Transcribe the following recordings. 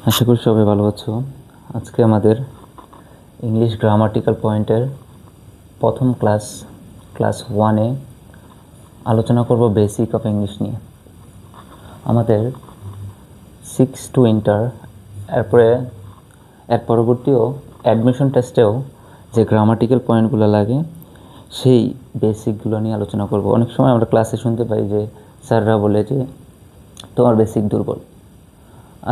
আশা করি সবাই ভালো আছো। আজকে আমাদের ইংলিশ গ্রামাটিক্যাল পয়েন্টের প্রথম ক্লাস 1-এ আলোচনা করব বেসিক অফ ইংলিশ নিয়ে। আমাদের 6 টু ইন্টার এর পরবর্তীও অ্যাডমিশন টেস্টেও যে গ্রামাটিক্যাল পয়েন্টগুলো লাগে সেই বেসিকগুলো নিয়ে আলোচনা করব। অনেক সময় আমরা ক্লাসে শুনতে পাই যে স্যাররা বলে যে তোমার বেসিক দুর্বল।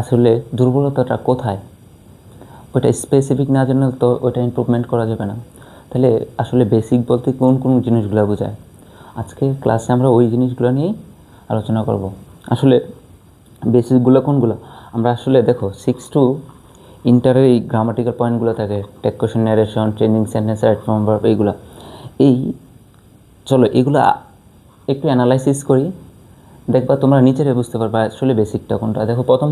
আসলে দুর্বলতাটা কোথায় ওইটা স্পেসিফিক না জানলে তো ওইটা ইমপ্রুভমেন্ট করা যাবে না। তাহলে আসলে বেসিক বলতে কোন কোন জিনিসগুলো বোঝায়, আজকে ক্লাসে আমরা ওই জিনিসগুলো নিয়েই আলোচনা করব। আসলে বেসিকগুলো কোনগুলো আমরা আসলে দেখো 6 টু ইন্টারের এই গ্রামাটিক্যাল পয়েন্টগুলো থাকে, tag question, narration, changing sentence, right form verb, এইগুলো চলো এগুলো একটু অ্যানালাইসিস করি, দেখবা তোমরা নিচেরে বুঝতে পারবা আসলে বেসিকটা কোনটা। দেখো প্রথম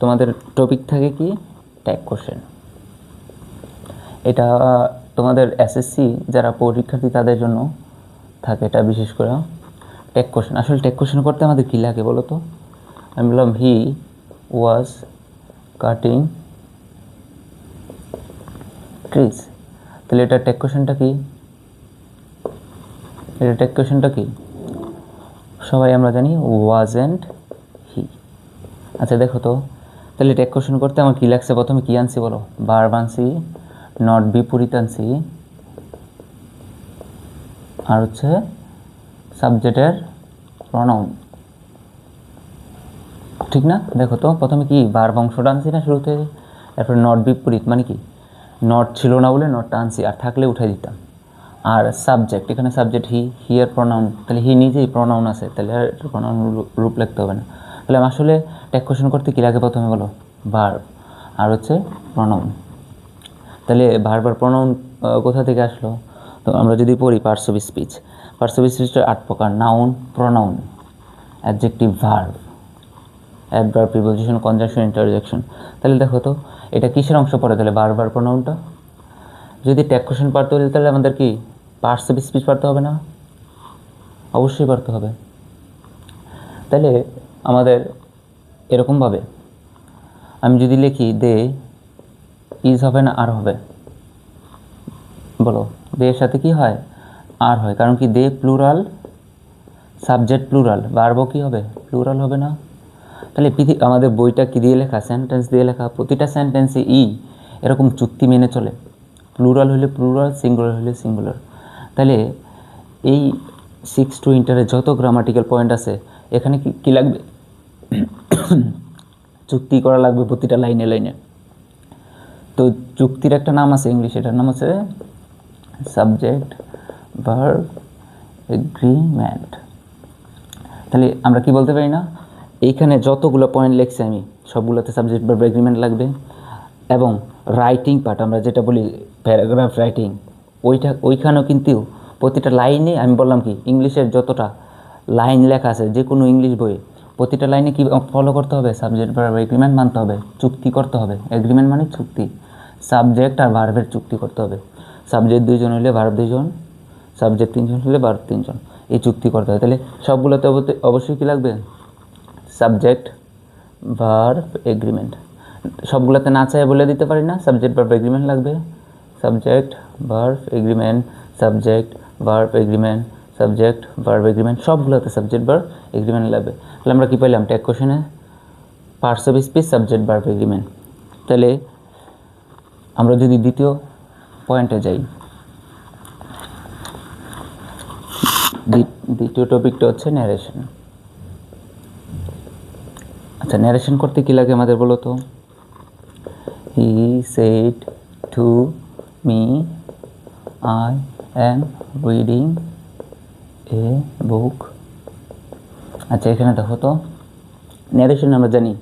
তোমাদের টপিক থাকে কি ট্যাগ কোশ্চেন। এটা তোমাদের এসএসসি যারা পরীক্ষার্থী তাদের জন্য থাকে, এটা বিশেষ করে ট্যাগ কোশ্চেন। আসলে ট্যাগ কোশ্চেন করতে আমাদের কী লাগে বলো তো? আমি বললাম হি ওয়াজ কাটিং ট্রিজ, তাহলে এটা ট্যাগ কোশ্চেনটা কি? এটা ট্যাগ কোশ্চেনটা কি সবাই আমরা জানি, ওয়াজেন্ট হি। আচ্ছা দেখো তো, তাহলে ট্যাগ কোশ্চেন করতে আমার কী লাগছে? প্রথমে কী আনছি বলো? ভার্ব আনছি, নট বিপরীত আনছি, আর হচ্ছে সাবজেক্টের প্রনাউন, ঠিক না? দেখো তো প্রথমে কি ভার্ব অংশটা আনছি না শুরুতে, এরপর নট বিপরীত মানে কি নট ছিল না বলে নটটা আনছি, আর থাকলে উঠাই দিতাম। আর সাবজেক্ট, এখানে সাবজেক্ট হি এর প্রনাউন, তাহলে হি নিজেই প্রনাউন আছে, তাহলে আর প্রনাউন রূপ লিখতে হবে না। তাহলে আসলে ট্যাগ কোশ্চেন করতে কী লাগে প্রথমে বলো? ভার্ব আর হচ্ছে প্রনাউন। তাহলে ভার্ব আর প্রনাউন কোথা থেকে আসলো? তো আমরা যদি পড়ি parts of speech, parts of স্পিচটা 8 প্রকার: noun, pronoun, adjective, verb, adverb, preposition, conjunction, interjection. তাহলে দেখো তো এটা কিসের অংশ পড়ে? তাহলে ভার্ব আর প্রনাউনটা। যদি ট্যাগ কোশ্চেন পারতে হলে তাহলে আমাদের কি পার্টস অফ স্পিচ পারতে হবে না? অবশ্যই পারতে হবে। তাহলে আমাদের এরকমভাবে আমি যদি লিখি দে, ইজ হবে না আর হবে? বলো, দে এর সাথে কি হয়? আর হয়, কারণ কি দে প্লুরাল, সাবজেক্ট প্লুরাল, ভার্বও কি হবে? প্লুরাল হবে না? তাহলে আমাদের বইটা কি দিয়ে লেখা? সেন্টেন্স দিয়ে লেখা। প্রতিটা সেন্টেন্সে ই এরকম চুক্তি মেনে চলে, প্লুরাল হলে প্লুরাল, সিঙ্গুলার হলে সিঙ্গুলার। তাহলে এই 6 টু ইন্টারে যত গ্রামাটিক্যাল পয়েন্ট আছে এখানে কি লাগবে? চুক্তি করা লাগবে প্রতিটা লাইনে লাইনে। তো চুক্তির একটা নাম আছে ইংলিশ, এটার নাম আছে সাবজেক্ট ভার্ব এগ্রিমেন্ট। তাহলে আমরা কি বলতে পারি না, এইখানে যতগুলো পয়েন্ট লিখছি আমি সবগুলোতে সাবজেক্ট ভার্ব এগ্রিমেন্ট লাগবে। এবং রাইটিং পার্ট আমরা যেটা বলি প্যারাগ্রাফ রাইটিং, ওইখানেও কিন্তু প্রতিটা লাইনে আমি বললাম কি ইংলিশের যতটা লাইন লেখা আছে যে কোনো ইংলিশ বইয়ে প্রতিটা লাইনে কি ফলো করতে হবে? সাবজেক্ট ভার্ব এগ্রিমেন্ট মানতে হবে, চুক্তি করতে হবে। এগ্রিমেন্ট মানে চুক্তি, সাবজেক্ট আর ভার্বের চুক্তি করতে হবে। সাবজেক্ট 2 জন হলে ভার্ব 2 জন, সাবজেক্ট 3 জন হলে ভার্ব 3 জন, এই চুক্তি করতে হবে। তাহলে সবগুলোতে অবশ্যই কী লাগবে? Subject verb agreement. সবগুলোতে না চাই বলে দিতে পারি না, সাবজেক্ট ভার্ব এগ্রিমেন্ট লাগবে। Subject verb agreement, subject verb agreement, subject verb agreement, সবগুলোতে সাবজেক্ট ভার্ব এগ্রিমেন্ট লাগবে। তাহলে আমরা কী পেলাম? ট্যাগ কোশ্চেনে parts of speech, subject verb agreement. তাহলে আমরা যদি দ্বিতীয় পয়েন্টে যাই, দ্বিতীয় টপিকটা হচ্ছে ন্যারেশন। আচ্ছা, ন্যারেশন করতে কী লাগে আমাদের বলো তো? He said to me I am reading a book. আচ্ছা, এখানে দেখো তো ন্যারেশন আমরা জানি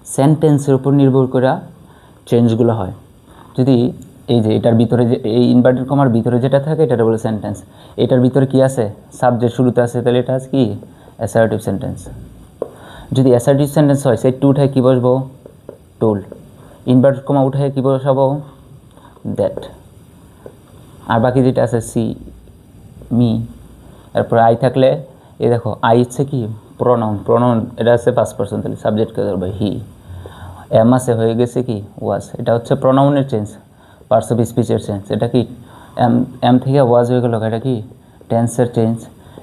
সেন্টেন্সের উপর নির্ভর করে চেঞ্জগুলো হয়। যদি এই যে এটার ভিতরে যে এই ইনভার্টেড কমার ভিতরে যেটা থাকে এটাকে বলে সেন্টেন্স, এটার ভিতরে কি আছে? সাবজেক্ট শুরুতে আছে, তাহলে এটা কি অ্যাসার্টিভ সেন্টেন্স। যদি অ্যাসার্টিভ সেন্টেন্স হয় সেই টু উঠায় কী বসবো? টোল্ড। ইনভার্টেড কমা উঠায় কী বসাবো? দ্যাট। আর বাকি যেটা আছে সি, মি, এরপর আই থাকলে এই দেখো আই হচ্ছে কি প্রোনাউন, প্রোনাউন এটা আছে 5%, তাহলে সাবজেক্টকে ধরবে হি। এম আছে হয়ে গেছে কি ওয়াজ, এটা হচ্ছে প্রোনাউনের চেঞ্জ, পার্টস অফ স্পিচের চেঞ্জ। এটা কি এম, এম থেকে ওয়াজ হয়ে গেল, এটা কি টেন্সের চেঞ্জ।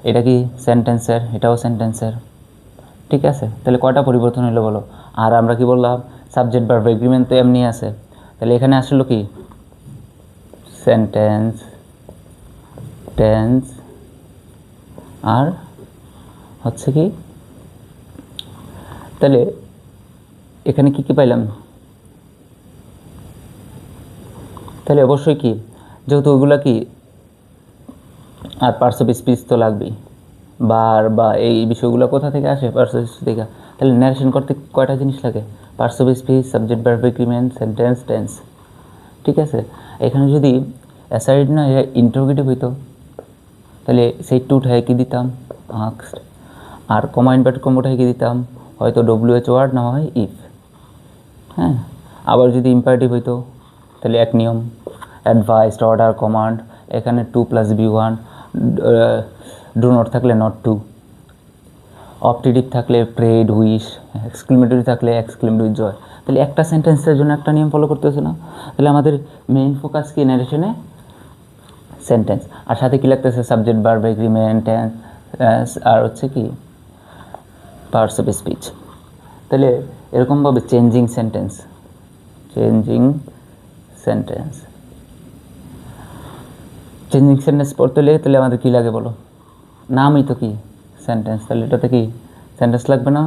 এটা কি সেন্টেন্সের, এটাও সেন্টেন্সের। ঠিক আছে, তাহলে কয়টা পরিবর্তন হলো বলো। আর আমরা কি বললাম, সাবজেক্ট ভার্ব এগ্রিমেন্ট তো এমনি আছে, তাহলে এখানে আসলো কি সেন্টেন্স, টেন্স, আর হচ্ছে কি, তাহলে এখানে কি কি পাইলাম, তাহলে অবশ্যই কি, যেহেতু ওগুলা কি আর পার্টস অফ স্পিচ তো লাগবেই, বা এই বিষয়গুলো কোথা থেকে আসে, পার্টস অফ স্পিচ থেকে। তাহলে ন্যারেশন করতে কয়টা জিনিস লাগে, parts of speech, subject verb agreement, sentence, tense. ঠিক আছে, এখানে যদি অ্যাসাইড না ইন্টারোগেটিভ হইতো, তাহলে সেই টু উঠায় কি দিতাম আস্কড, আর কমা ইনভার্টেড কমা উঠায় কি দিতাম হয়তো WH ওয়ার্ড, না হয় ইফ। হ্যাঁ, আবার যদি ইম্পারেটিভ হইতো তাহলে এক নিয়ম, অ্যাডভাইসড, অর্ডার, কমান্ড, এখানে 2 + B1, ডু নট থাকলে নট টু, অপটেটিভ থাকলে প্রেড, উইশ, এক্সক্লেমেটরি থাকলে এক্সক্লেমড উইথ জয়। তাহলে একটা সেন্টেন্সের জন্য একটা নিয়ম ফলো করতে হচ্ছে না। তাহলে আমাদের মেইন ফোকাস কি ন্যারেশনে, সেন্টেন্স, আর সাথে কী লাগতেছে সাবজেক্ট ভার্ব এগ্রিমেন্ট, টেন্স, আর হচ্ছে কি পার্টস অফ স্পিচ। তাহলে এরকমভাবে changing sentence, changing sentence, changing sentence পড়তে হলে তাহলে আমাদের কী লাগে বলো, নামই তো কি সেন্টেন্স, তাহলে এটাতে কি সেন্টেন্স লাগবে না।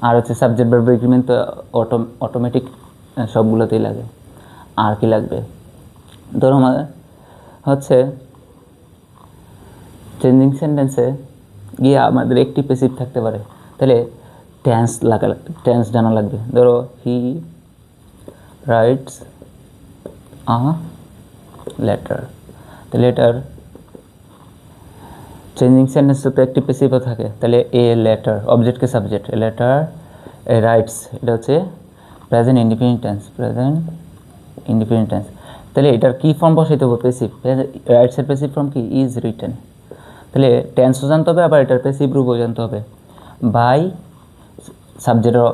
আর হচ্ছে সাবজেক্ট ভার্ব এগ্রিমেন্ট তো অটোমেটিক সবগুলোতেই লাগে। আর কি লাগবে, ধরো আমাদের হচ্ছে চেঞ্জিং সেন্টেন্সে গিয়ে আমাদের একটি প্যাসিভ থাকতে পারে, তাহলে টেন্স টেন্স জানা লাগবে। ধরো হি রাইটস আ লেটার, তাহলে এটার চেঞ্জিং সেন্টেন্সে তো একটি প্যাসিভও থাকে, তাহলে এ লেটার, অবজেক্টকে subject, a letter, A writes, এটা হচ্ছে present indefinite tense, present indefinite tense. তাহলে এটার কী ফর্ম বসাইতে হবে, প্যাসিভ, রাইটসের প্যাসিভ ফর্ম কি ইজ রিটেন। তাহলে টেন্সও জানতে হবে, আবার এটার প্যাসিভ রূপও জানতে হবে, বাই সাবজেক্টের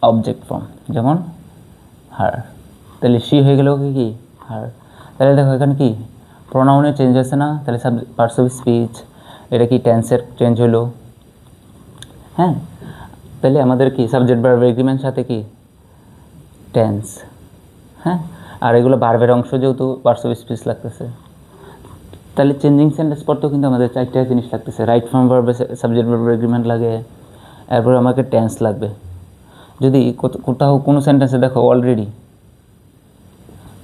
অবজেক্ট ফর্ম, যেমন হার, তাহলে সি হয়ে গেল কি হার। তাহলে দেখো এখানে কি প্রোনাউনের চেঞ্জ হচ্ছে না, তাহলে পার্টস অফ স্পিচ, এটা কি টেন্সের চেঞ্জ হলো। হ্যাঁ, তাহলে আমাদের কি সাবজেক্ট ভার্ব এগ্রিমেন্ট সাথে কি টেন্স। হ্যাঁ, আর এগুলো ভার্বের অংশ যেহেতু পার্টস অফ স্পিচ লাগতেছে, তাহলে চেঞ্জিং সেন্টেন্স পড়তেও কিন্তু আমাদের 4টা জিনিস লাগতেছে, রাইট ফর্ম ভার্বে সাবজেক্ট ভার্ব এগ্রিমেন্ট লাগে, এরপর আমাকে টেন্স লাগবে। যদি কোথাও কোনো সেন্টেন্সে দেখো অলরেডি,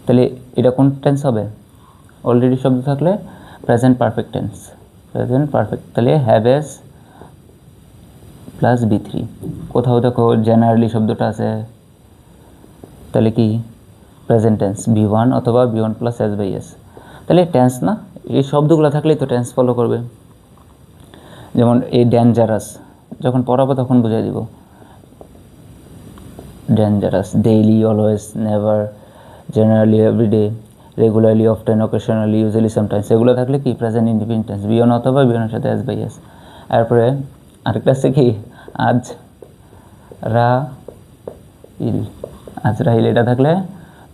তাহলে এটা কোন টেন্স হবে, অলরেডি শব্দ থাকলে present perfect tense, present perfect, তাহলে হ্যাভেস প্লাস B3। কোথাও দেখো জেনারেলি শব্দটা আছে, তাহলে কি প্রেজেন্ট টেন্স B1 অথবা B1 প্লাস S/S। তাহলে টেন্স না, এই শব্দগুলো থাকলেই তো টেন্স ফলো করবে। যেমন এই ডেঞ্জারাস, যখন পড়াবো তখন বুঝিয়ে দিব, dangerous, daily, always, never, generally, everyday, regularly, often, occasionally, usually, sometimes, এগুলো থাকলে কি প্রেজেন্ট ইনডিফিনিট টেন্স, B1 অথবা B1 এর সাথে S/S। তারপরে আরেকটা আছে কি আজ রাইল, আজ রাইল, এটা থাকলে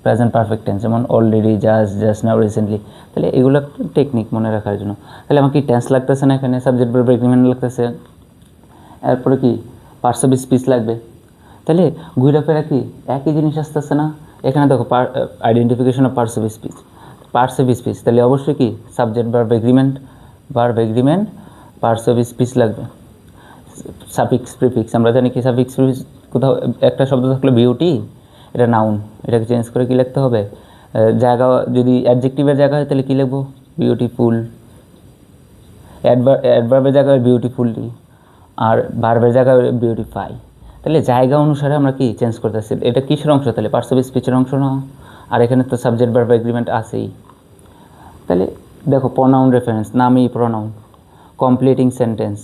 প্রেজেন্ট পারফেক্ট টেন্স, যেমন অলরেডি, জাস্ট নাও, রিসেন্টলি। তাহলে এগুলো টেকনিক মনে রাখার জন্য। তাহলে আমার কি টেন্স লাগতেছে না, এখানে সাবজেক্ট ভার্ব এগ্রিমেন্ট লাগতেছে, এরপরে কি পার্টস অফ স্পিচ লাগবে। তাহলে ঘুরে ফেরা কি একই জিনিস আসতেছে না। এখানে দেখো identification of parts of speech, parts of speech, তাহলে অবশ্যই কি subject verb agreement, parts of speech লাগবে। সাফিক্স প্রিফিক্স, আমরা জানি কি সাফিক্স প্রিফিক্স, কোথাও একটা শব্দ থাকলে বিউটি, এটা নাউন, এটাকে চেঞ্জ করে কী লিখতে হবে, জায়গা, যদি অ্যাডজেক্টিভের জায়গা হয় তাহলে কী লিখবো বিউটিফুল, অ্যাডভার্বের জায়গায় বিউটিফুলি, আর ভার্বের জায়গায় বিউটিফাই। তাহলে জায়গা অনুসারে আমরা কি চেঞ্জ করতেছি, এটা কিসের অংশ, তাহলে পার্টস অফ স্পিচের অংশ না। আর এখানে তো সাবজেক্ট ভার্ব এগ্রিমেন্ট আছেই। তাহলে দেখো প্রোনাউন রেফারেন্স, নামই প্রোনাউন, কমপ্লিটিং সেন্টেন্স,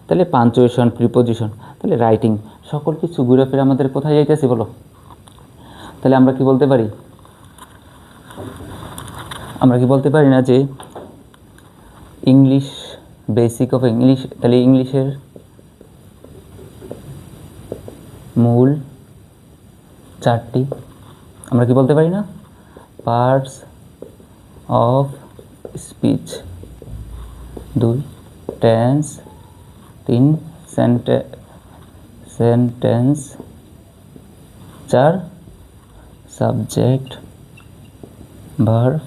তাহলে পাঞ্চুয়েশন, প্রিপোজিশন, তাহলে রাইটিং, সকল কিছু ঘুরে ফিরে আমাদের কোথায় যাইতেছি বলো। তাহলে আমরা কি বলতে পারি না যে ইংলিশ বেসিক অফ ইংলিশ, তাহলে ইংলিশের মূল 4টি, আমরা কি বলতে পারি না, parts of speech, 2 tense, 3 sentence, 4 subject verb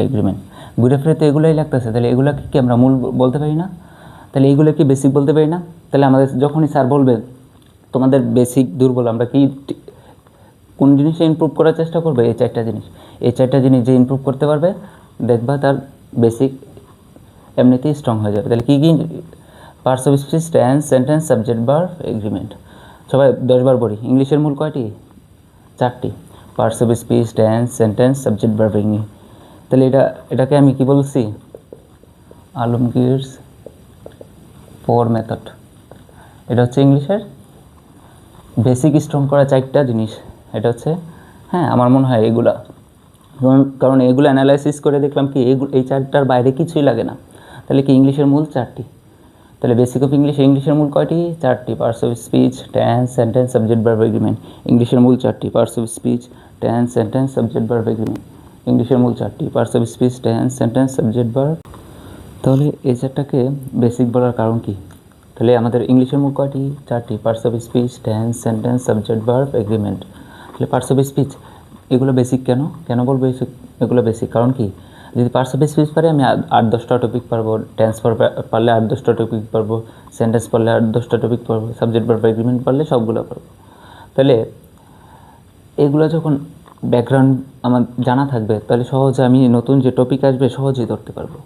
agreement. ঘুরে ফিরে তো এগুলোই লাগতেছে, তাহলে এগুলোকে কি আমরা মূল বলতে পারি না? তাহলে এইগুলো কি বেসিক বলতে পারি না? তাহলে আমাদের যখনই স্যার বলবে তোমাদের বেসিক দুর্বল, আমরা কি কোন জিনিসে ইমপ্রুভ করার চেষ্টা করবে? এই 4টা জিনিস। এই 4টা জিনিস যে ইমপ্রুভ করতে পারবে দেখবা তার বেসিক এমনিতেই স্ট্রং হয়ে যাবে। তাহলে কী কী? Parts of speech, tense, sentence, subject verb agreement. সবাই 10 বার পড়ি। ইংলিশের মূল কয়টি? 4টি। Parts of speech, tense, sentence, subject verb agreement. তাহলে এটাকে আমি কি বলছি? আলমগীরস 4 মেথড। এটা হচ্ছে ইংলিশের বেসিক স্ট্রং করা 4টা জিনিস। এটা হচ্ছে, হ্যাঁ, আমার মনে হয় এগুলা, কারণ এগুলো অ্যানালাইসিস করে দেখলাম কি এই 4টার বাইরে কিছুই লাগে না। তাহলে কি ইংলিশের মূল 4টি। তাহলে বেসিক অফ ইংলিশের মূল কয়টি? 4টি। Parts of speech, tense, sentence, subject verb agreement. ইংলিশের মূল 4টি। Parts of speech, tense, sentence, subject verb agreement. ইংলিশের মূল 4টি। Parts of speech, tense, sentence, subject verb. তাহলে এই 4টাকে বেসিক বলার কারণ কি? তাহলে আমাদের ইংলিশের মূল কয়টি? 4টি। Parts of speech, tense, sentence, subject verb agreement. তাহলে পার্টস অফ স্পিচ এগুলো বেসিক কেন বলবো এগুলো বেসিক? কারণ কি, যদি পার্টস অফ স্পিচ পারি আমি 8-10টা টপিক পারবো, টেন্স পারলে 8-10টা টপিক পারবো, সেন্টেন্স পারলে 8-10টা টপিক পারবো, সাবজেক্ট ভার্ব এগ্রিমেন্ট পারলে সবগুলো পারবো। তাহলে এগুলো যখন ব্যাকগ্রাউন্ড আমার জানা থাকবে তাহলে সহজে আমি নতুন যে টপিক আসবে সহজেই ধরতে পারবো।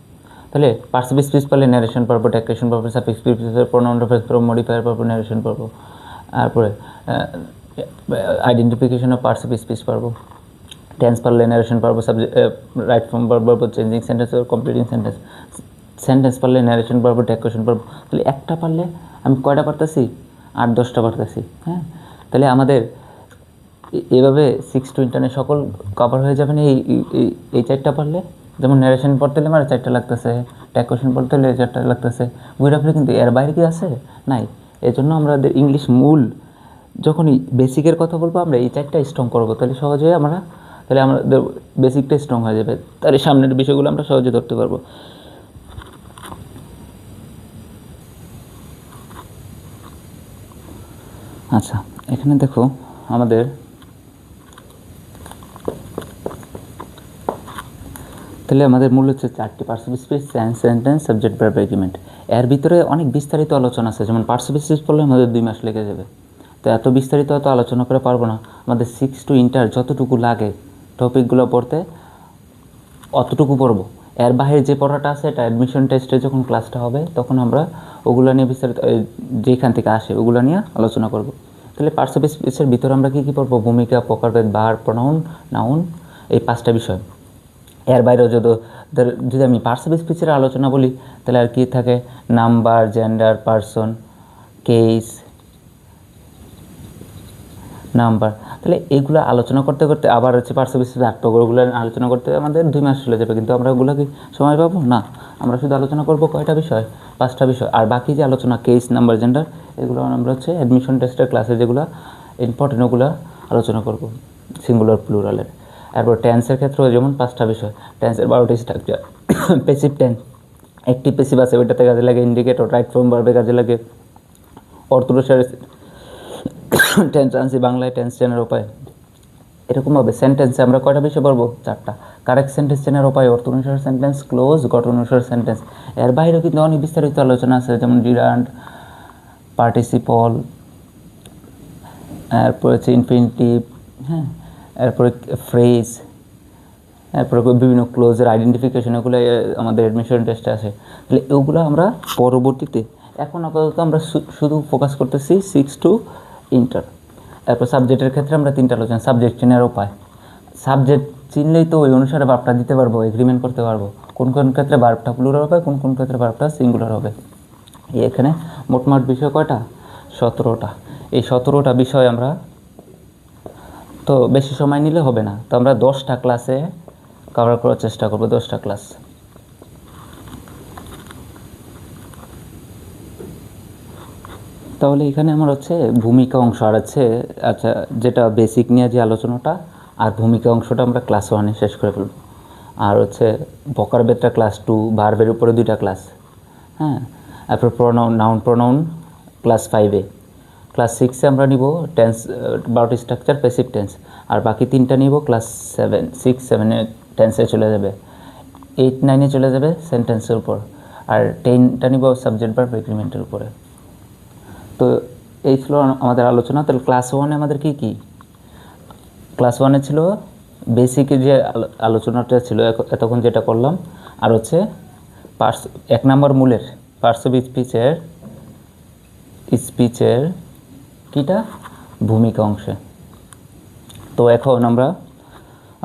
তাহলে পার্টস অফ স্পিচ পারলে ন্যারেশন পারবো, ডেক্রেশন পারবো, সাফিক্স প্রিফিক্স প্রোনাউন ফ্রেজ পারবো, মডিফায়ার পারবো, ন্যারেশন পারবো, তারপরে identification of parts of speech পারবো, টেন্স পারলে ন্যারেশন পারবো, সাবজেক্ট রাইট ফর্ম পারবো, চেঞ্জিং সেন্টেন্স আর কমপ্লিটিং সেন্টেন্স পারলে ন্যারেশন পারবো, ডেক্রেশন পারবো। তাহলে একটা পারলে আমি কয়টা পারতেছি? 8-10টা পারতেছি। হ্যাঁ, তাহলে আমাদের এভাবে 6 to ইন্টারনেট সকল কভার হয়ে যাবে না এই 4টা পারলে। যেমন ন্যারেশন পড়তে হলে আমার 4টা লাগতেছে, ডেক্রেশন পড়তে হলে 4টা লাগতেছে, ঘুরে ফিরে কিন্তু এর বাইরে কি আছে? নাই। এই জন্য আমাদের ইংলিশ মূল যখনই বেসিকের কথা বলবো আমরা এই 4টা স্ট্রং করবো, তাহলে সহজে তাহলে আমাদের বেসিকটা স্ট্রং হয়ে যাবে, তাহলে সামনের বিষয়গুলো আমরা সহজে ধরতে পারবো। আচ্ছা, এখানে দেখো আমাদের তাহলে আমাদের মূল হচ্ছে 4টি। Parts of speech, sentence, subject verb agreement. এর ভিতরে অনেক বিস্তারিত আলোচনা আছে, যেমন পার্টস অফ স্পিচ পড়লে আমাদের 2 মাস লেগে যাবে। তো এত বিস্তারিত হয়তো আলোচনা করে পারবো না। আমাদের 6 to ইন্টার যতটুকু লাগে টপিকগুলো পড়তে অতটুকু পড়বো। এর বাইরে যে পড়াটা আছে এটা অ্যাডমিশন টেস্টে যখন ক্লাসটা হবে তখন আমরা ওগুলো নিয়ে বিস্তারিত যেখান থেকে আসে ওগুলো নিয়ে আলোচনা করব। তাহলে পার্টস অফ স্পিচের ভিতরে আমরা কী কী পড়বো? ভূমিকা, প্রকারভেদ, ভার্ব, প্রোনাউন, নাউন, এই 5টা বিষয়। এর বাইরেও যদি আমি পার্টস অফ স্পিচের আলোচনা বলি তাহলে আর কি থাকে? Number, gender, person, case, number. তাহলে এইগুলো আলোচনা করতে করতে আবার হচ্ছে পার্টস অফ স্পিচ ওগুলো আলোচনা করতে আমাদের 2 মাস চলে যাবে, কিন্তু আমরা ওগুলো কি সময় পাবো না। আমরা শুধু আলোচনা করবো কয়টা বিষয়? 5টা বিষয়। আর বাকি যে আলোচনা কেস, নাম্বার, জেন্ডার এগুলো আমরা হচ্ছে অ্যাডমিশন টেস্টের ক্লাসে যেগুলো ইম্পর্টেন্ট ওগুলো আলোচনা করব, সিঙ্গুলার প্লুরালের। এরপর টেন্সের ক্ষেত্রেও যেমন 5টা বিষয়, টেন্সের 12টি structure. Passive tense, active passive আছে, ওইটাতে কাজে লাগে ইন্ডিকেটর, রাইট ফর্ম ভার্বে কাজে লাগে, অর্থোসারে টেন্স ট্রান্সিটিভ, বাংলায় টেন্স চেনার উপায়। এরকমভাবে সেন্টেন্সে আমরা কয়টা বিষয় পড়বো? 4টা। কারেক্ট সেন্টেন্স চেনার উপায়, অর্থ অনুসারে সেন্টেন্স, ক্লোজ, গঠন অনুসারে সেন্টেন্স। এর বাইরেও কিন্তু অনেক বিস্তারিত আলোচনা আছে, যেমন ডিরান্ড, পার্টিসিপল, এরপর হচ্ছে ইনফিনিটিভ, হ্যাঁ, এরপরে ফ্রেজ, এরপরে বিভিন্ন ক্লোজের আইডেন্টিফিকেশন, এগুলো আমাদের অ্যাডমিশন টেস্টে আসে। তাহলে এগুলো আমরা পরবর্তীতে, এখন আপাতত আমরা শুধু ফোকাস করতেছি 6 to ইন্টার। এরপর সাবজেক্টের ক্ষেত্রে আমরা 3টা আলোচনা। সাবজেক্ট চেনার উপায়, সাবজেক্ট চিনলেই তো ওই অনুসারে ভার্বটা দিতে পারবো, এগ্রিমেন্ট করতে পারবো কোন কোন ক্ষেত্রে ভার্বটা প্লুরাল হবে, কোন কোন ক্ষেত্রে ভার্বটা সিঙ্গুলার হবে। এখানে মোটমাট বিষয় কয়টা? 17টা। এই 17টা বিষয় আমরা তো বেশি সময় নিলে হবে না, তো আমরা 10টা ক্লাসে কভার করার চেষ্টা করবো, 10টা ক্লাস। তাহলে এখানে আমার হচ্ছে ভূমিকা অংশ আর আছে, আচ্ছা, যেটা বেসিক নিয়ে যে আলোচনাটা, আর ভূমিকা অংশটা আমরা ক্লাস 1-এ শেষ করে ফেলব। আর হচ্ছে ভোকাবুলারিটা ক্লাস 2, ভার্বের উপরে 2টা ক্লাস, হ্যাঁ। তারপর প্রোনাউন, নাউন প্রোনাউন ক্লাস 5-এ। ক্লাস 6-এ আমরা নিব টেন্স, বাউট স্ট্রাকচার, প্যাসিভ টেন্স। আর বাকি 3টা নিব ক্লাস 6-7-এ টেন্সে চলে যাবে, 8-9-এ চলে যাবে সেন্টেন্সের উপর, আর 10টা নিব সাবজেক্ট ভার্ব এগ্রিমেন্টের উপরে। তো এই ছিল আমাদের আলোচনা। তাহলে ক্লাস 1-এ আমাদের কি কি? ক্লাস 1-এ ছিল বেসিকে যে আলোচনাটা ছিল এতক্ষণ যেটা করলাম, আর হচ্ছে 1 নম্বর মূলের পার্টস অফ স্পিচের কিটা ভূমিকা অংশে। তো এখন আমরা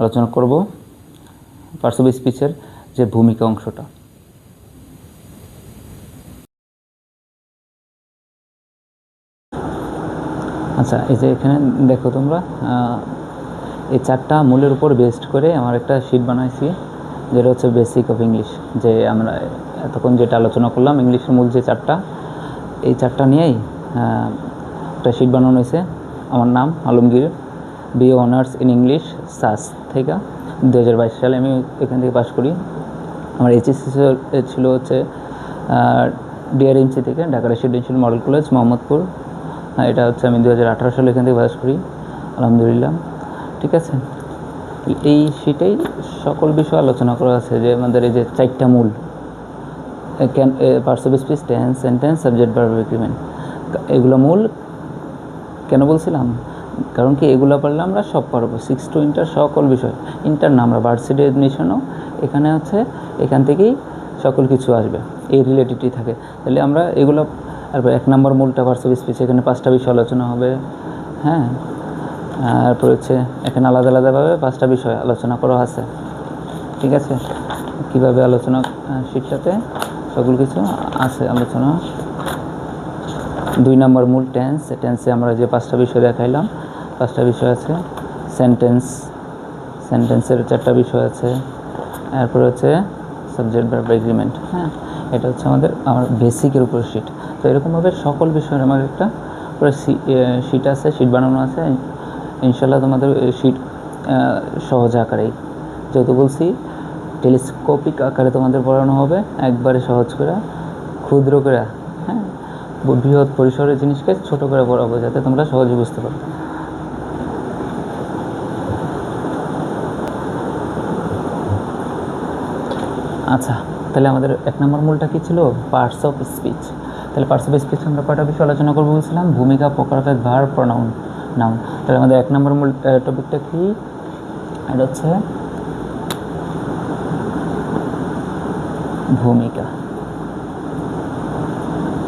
আলোচনা করব পার্টস অফ স্পিচের যে ভূমিকা অংশটা। আচ্ছা, এই যে এখানে দেখো তোমরা, এই 4টা মূলের উপর বেস্ড করে আমার একটা শিট বানাইছি, যেটা হচ্ছে বেসিক অফ ইংলিশ। যে আমরা এতক্ষণ যেটা আলোচনা করলাম ইংলিশের মূল যে 4টা, এই 4টা নিয়েই একটা শিট বানানো হয়েছে। আমার নাম Alamgir, BA honours in English সাস থেকে 2022 সালে আমি এখান থেকে পাশ করি। আমার এইচএসসি ছিল হচ্ছে ডিআরএমসি থেকে, Dhaka residential model college Mohammadpur. এটা হচ্ছে আমি 2018 সালে এখান থেকে পাস করি, আলহামদুলিল্লাহ। ঠিক আছে, এই শীটেই সকল বিষয় আলোচনা করা আছে, যে আমাদের এই যে 4টা মূল, parts of speech, tense, sentence, subject verb agreement, এগুলো মূল। কেন বলছিলাম? কারণ কি এগুলো পারলে আমরা সব পারবো, 6 to ইন্টার সকল বিষয়। ইন্টার না, আমরা ভার্সিটি এডমিশনও এখানে হচ্ছে, এখান থেকেই সকল কিছু আসবে, এই রিলেটেডই থাকে। তাহলে আমরা এগুলো, তারপর 1 নম্বর মূলটা পার্টস অফ স্পিচ, এখানে 5টা বিষয় আলোচনা হবে, হ্যাঁ। তারপর হচ্ছে এখানে আলাদা আলাদাভাবে 5টা বিষয় আলোচনা করা আছে, ঠিক আছে। কীভাবে আলোচনা শিটটাতে সকল কিছু আছে আলোচনা। 2 নম্বর মূল টেন্স, টেন্সে আমরা যে 5টা বিষয় দেখাইলাম, 5টা বিষয় আছে। সেন্টেন্সের 4টা বিষয় আছে। তারপর হচ্ছে সাবজেক্ট ভার্ব এগ্রিমেন্ট, হ্যাঁ। এটা হচ্ছে আমার বেসিকের উপর শিট। তো এরকমভাবে সকল বিষয়ের আমার একটা পুরো শিট আছে, শিট বানানো আছে। ইনশাল্লাহ তোমাদের শিট সহজ আকারেই, যেহেতু বলছি টেলিস্কোপিক আকারে তোমাদের পড়ানো হবে, একবারে সহজ করে, ক্ষুদ্র করে, হ্যাঁ, বৃহৎ পরিসরের জিনিসকে ছোট করে পড়াবো, যাতে তোমরা সহজে বুঝতে পারো। আচ্ছা, তাহলে আমাদের 1 নম্বর মূলটা কী ছিল? Parts of speech. তাহলে পার্টস অফ স্পিচ আমরা কয়টা বিষয় আলোচনা করবো বলছিলাম? ভূমিকা, প্রকারভেদ, ভার্ব, প্রোনাউন, নাউন। তাহলে আমাদের 1 নম্বর মূল টপিকটা কি? এটা হচ্ছে ভূমিকা।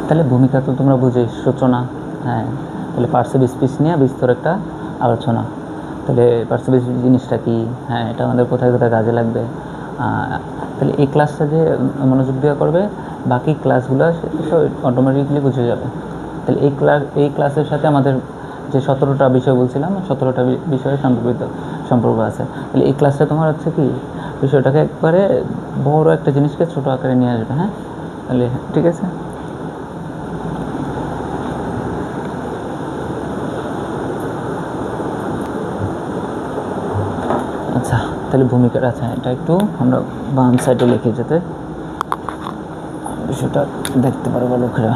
তাহলে ভূমিকা তো তোমরা বুঝোই, সূচনা, হ্যাঁ। তাহলে পার্টস অফ স্পিচ নিয়ে বিস্তর একটা আলোচনা। তাহলে পার্টস অফ স্পিচ জিনিসটা কি, হ্যাঁ, এটা আমাদের কোথায় কোথায় কাজে লাগবে। তাহলে এই ক্লাসটা যে মনোযোগ দেওয়া করবে, বাকি ক্লাসগুলো অটোমেটিকলি বুঝে যাবে। তাহলে এই ক্লাসের সাথে আমাদের যে 17টা বিষয় বলছিলাম, 17টা বিষয়ের সম্পর্ক আছে। তাহলে এই ক্লাসটা তোমার হচ্ছে কি, বিষয়টাকে একবারে বড় একটা জিনিসকে ছোট আকারে নিয়ে আসবে, হ্যাঁ। তাহলে ঠিক আছে। আচ্ছা, তাহলে ভূমিকাটা, আচ্ছা, এটা একটু আমরা বাম সাইডে লিখে যেতে বিষয়টা দেখতে পারবো লোকেরা।